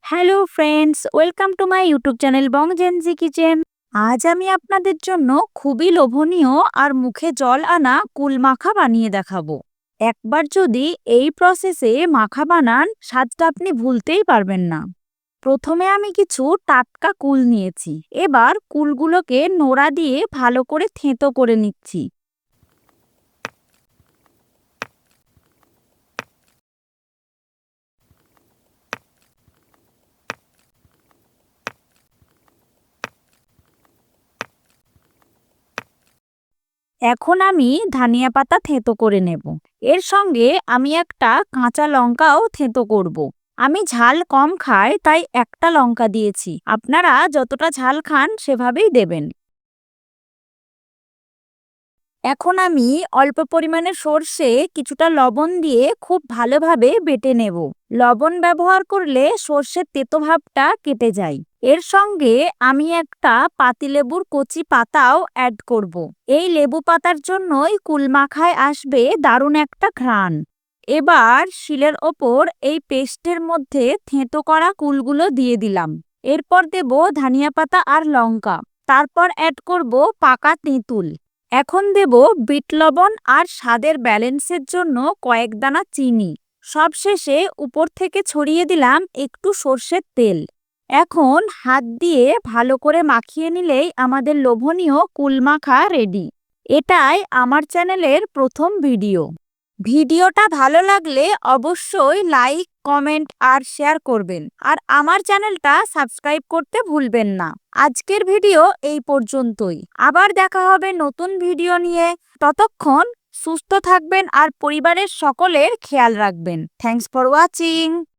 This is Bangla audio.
Hello friends, welcome to my YouTube channel Bong GenZ kitchen. আজ আমি আপনাদের জন্য খুবই লোভনীয় আর মুখে জল আনা কুল মাখা বানিয়ে দেখাবো। একবার যদি এই প্রসেসে মাখা বানান, স্বাদটা আপনি ভুলতেই পারবেন না। প্রথমে আমি কিছু টাটকা কুল নিয়েছি। এবার কুলগুলোকে নোড়া দিয়ে ভালো করে থেঁতো করে নিচ্ছি। এখন আমি ধনিয়া পাতা থেঁতো করে নেব। এর সঙ্গে আমি একটা কাঁচা লঙ্কাও থেঁতো করব। আমি ঝাল কম খাই, তাই একটা লঙ্কা দিয়েছি। আপনারা যতটা ঝাল খান সেভাবেই দেবেন। এখন আমি অল্প পরিমাণে সর্ষে কিছুটা লবণ দিয়ে খুব ভালোভাবে বেটে নেব। লবণ ব্যবহার করলে সর্ষের তেতো ভাবটা কেটে যায়। এর সঙ্গে আমি একটা পাতিলেবুর কচি পাতাও অ্যাড করব। এই লেবু পাতার জন্যই কুল মাখায় আসবে দারুণ একটা ঘ্রাণ। এবার শিলের ওপর এই পেস্টের মধ্যে থেঁতো করা কুলগুলো দিয়ে দিলাম। এরপর দেব ধনিয়া পাতা আর লঙ্কা। তারপর অ্যাড করব পাকা তেঁতুল। এখন দেব বিট লবণ আর স্বাদের ব্যালেন্সের জন্য কয়েক দানা চিনি। সবশেষে উপর থেকে ছড়িয়ে দিলাম একটু সর্ষের তেল। এখন হাত দিয়ে ভালো করে মাখিয়ে নিলেই আমাদের লোভনীয় কুল মাখা রেডি। এটাই আমার চ্যানেলের প্রথম ভিডিও। ভিডিওটা ভালো লাগলে অবশ্যই লাইক, কমেন্ট আর শেয়ার করবেন। আর আমার চ্যানেলটা সাবস্ক্রাইব করতে ভুলবেন না। আজকের ভিডিও এই পর্যন্তই। আবার দেখা হবে নতুন ভিডিও নিয়ে। ততক্ষণ সুস্থ থাকবেন আর পরিবারের সকলের খেয়াল রাখবেন। Thanks for watching.